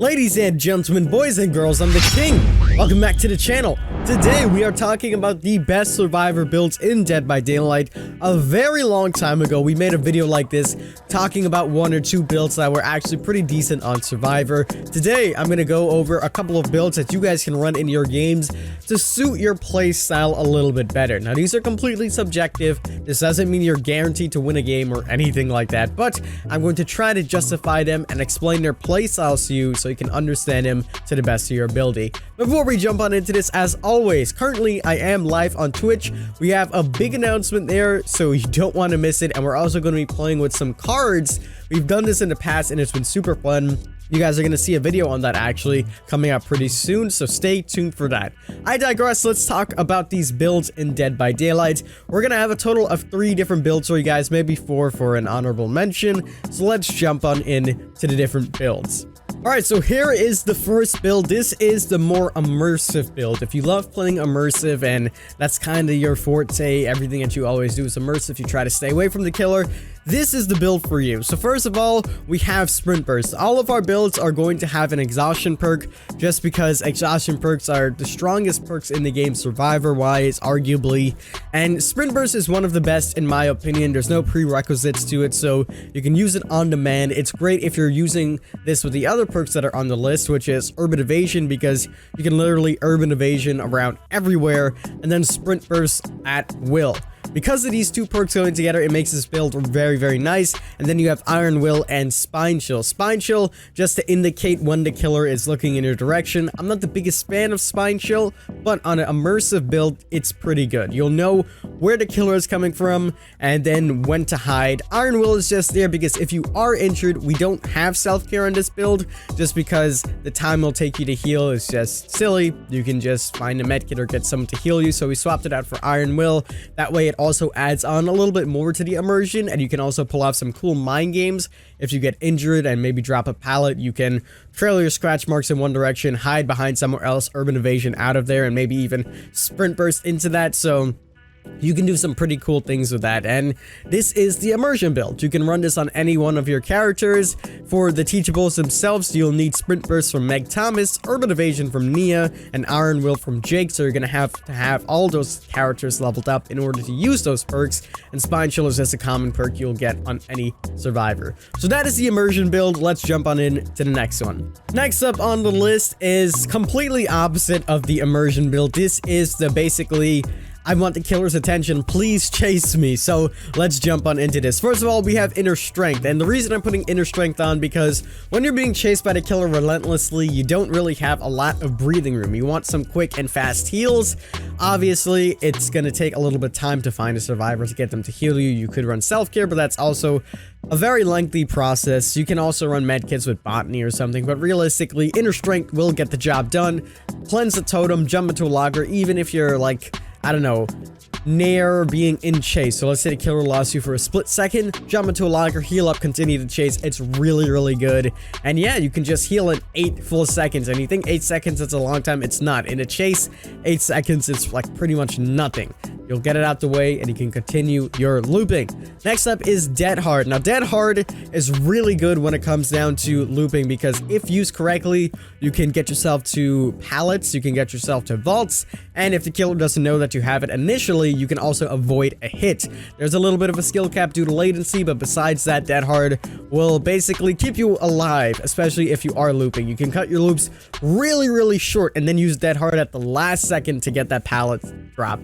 Ladies and gentlemen, boys and girls, I'm the King. Welcome back to the channel. Today we are talking about the best survivor builds in Dead by Daylight. A very long time ago, we made a video like this talking about one or two builds that were actually pretty decent on Survivor. Today, I'm going to go over a couple of builds that you guys can run in your games to suit your play style a little bit better. Now, these are completely subjective. This doesn't mean you're guaranteed to win a game or anything like that, but I'm going to try to justify them and explain their play styles to you so you can understand them to the best of your ability. Before we jump on into this, as always, currently I am live on Twitch. We have a big announcement there, so you don't want to miss it, and we're also going to be playing with some cards. We've done this in the past and it's been super fun. You guys are going to see a video on that actually coming up pretty soon, so stay tuned for that. I digress. Let's talk about these builds in Dead by Daylight. We're going to have a total of 3 different builds for you guys, maybe 4 for an honorable mention. So let's jump on in to the different builds. Alright, so here is the first build. This is the more immersive build. If you love playing immersive and that's kind of your forte, everything that you always do is immersive, you try to stay away from the killer, this is the build for you. So first of all, we have Sprint Burst. All of our builds are going to have an exhaustion perk just because exhaustion perks are the strongest perks in the game Survivor-wise, arguably. And Sprint Burst is one of the best in my opinion. There's no prerequisites to it, so you can use it on demand. It's great if you're using this with the other perks that are on the list, which is Urban Evasion, because you can literally Urban Evasion around everywhere, and then Sprint Burst at will. Because of these two perks going together, it makes this build very, very nice. And then you have Iron Will and Spine Chill. Spine Chill, just to indicate when the killer is looking in your direction. I'm not the biggest fan of Spine Chill, but on an immersive build, it's pretty good. You'll know where the killer is coming from and then when to hide. Iron Will is just there because if you are injured, we don't have self-care on this build, just because the time it'll take you to heal is just silly. You can just find a medkit or get someone to heal you, so we swapped it out for Iron Will. That way it also adds on a little bit more to the immersion, and you can also pull off some cool mind games. If you get injured and maybe drop a pallet, you can trail your scratch marks in one direction, hide behind somewhere else, Urban Evasion out of there, and maybe even Sprint Burst into that. So you can do some pretty cool things with that. And this is the immersion build. You can run this on any one of your characters. For the teachables themselves, you'll need Sprint Burst from Meg Thomas, Urban Evasion from Nia, and Iron Will from Jake. So you're going to have all those characters leveled up in order to use those perks. And Spine Chill is just a common perk you'll get on any survivor. So that is the immersion build. Let's jump on in to the next one. Next up on the list is completely opposite of the immersion build. This is the basically, I want the killer's attention, please chase me. So let's jump on into this. First of all, we have Inner Strength, and the reason I'm putting Inner Strength on, because when you're being chased by the killer relentlessly, you don't really have a lot of breathing room. You want some quick and fast heals. Obviously, it's going to take a little bit of time to find a survivor to get them to heal you. You could run self-care, but that's also a very lengthy process. You can also run medkits with botany or something, but realistically, Inner Strength will get the job done. Cleanse the totem, jump into a logger, even if you're like, I don't know, near being in chase. So let's say the killer lost you for a split second, jump into a logger, heal up, continue to chase. It's really, really good. And yeah, you can just heal in 8 full seconds. And you think 8 seconds is a long time? It's not. In a chase, 8 seconds is like pretty much nothing. You'll get it out the way and you can continue your looping. Next up is Dead Hard. Now, Dead Hard is really good when it comes down to looping, because if used correctly, you can get yourself to pallets, you can get yourself to vaults, and if the killer doesn't know that you have it initially, you can also avoid a hit. There's a little bit of a skill cap due to latency, but besides that, Dead Hard will basically keep you alive, especially if you are looping. You can cut your loops really, really short and then use Dead Hard at the last second to get that pallet drop.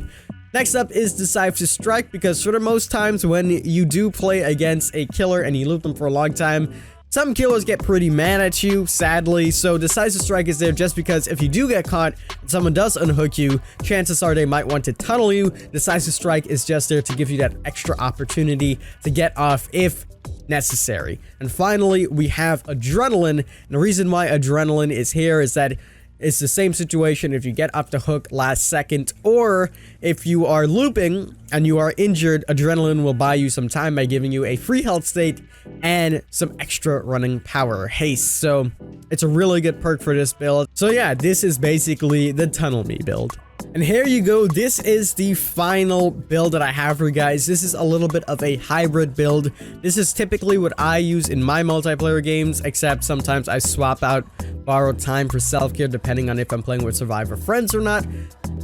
Next up is Decisive Strike, because for the most times when you do play against a killer and you loop them for a long time, some killers get pretty mad at you, sadly. So Decisive Strike is there just because if you do get caught and someone does unhook you, chances are they might want to tunnel you. Decisive Strike is just there to give you that extra opportunity to get off if necessary. And finally, we have Adrenaline. And the reason why Adrenaline is here is that it's the same situation if you get off the hook last second, or if you are looping and you are injured, Adrenaline will buy you some time by giving you a free health state and some extra running power or haste. So it's a really good perk for this build. So yeah, this is basically the Tunnel Me build. And here you go. This is the final build that I have for you guys. This is a little bit of a hybrid build. This is typically what I use in my multiplayer games, except sometimes I swap out borrowed time for self-care depending on if I'm playing with survivor friends or not.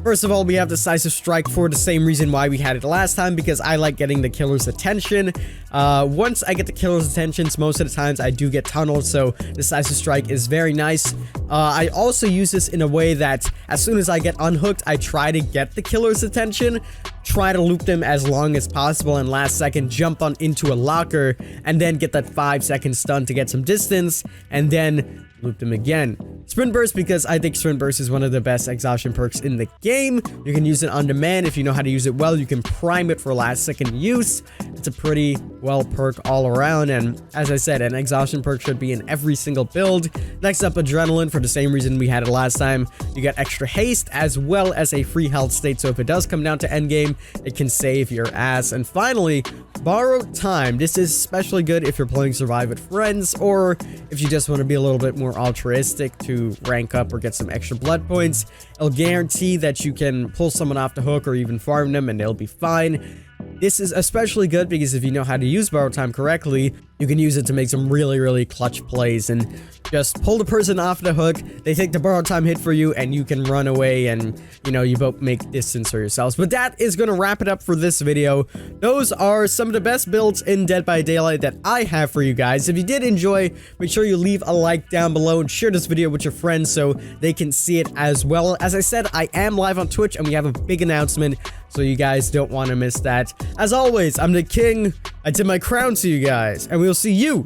First of all, we have Decisive Strike for the same reason why we had it last time, because I like getting the killer's attention. Once I get the killer's attentions, most of the times I do get tunneled, so Decisive Strike is very nice. I also use this in a way that as soon as I get unhooked, I try to get the killer's attention, try to loop them as long as possible, and last second jump on into a locker, and then get that 5-second stun to get some distance, and then loop them again. Sprint Burst, because I think Sprint Burst is one of the best exhaustion perks in the game. You can use it on demand. If you know how to use it well, you can prime it for last second use. It's a pretty well perk all around, and as I said, an exhaustion perk should be in every single build. Next up, Adrenaline, for the same reason we had it last time. You get extra haste as well as a free health state, so if it does come down to endgame, it can save your ass. And finally, Borrowed Time. This is especially good if you're playing Survive with friends, or if you just want to be a little bit more altruistic to rank up or get some extra blood points. It'll guarantee that you can pull someone off the hook or even farm them and they'll be fine. This is especially good because if you know how to use Borrowed Time correctly, you can use it to make some really clutch plays and just pull the person off the hook. They take the Borrowed Time hit for you and you can run away, and you know, you both make distance for yourselves. But that is going to wrap it up for this video. Those are some of the best builds in Dead by Daylight that I have for you guys. If you did enjoy, make sure you leave a like down below and share this video with your friends so they can see it as well. As I said, I am live on Twitch and we have a big announcement, so you guys don't want to miss that. As always, I'm the king. I tip my crown to you guys, and we'll see you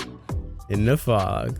in the fog.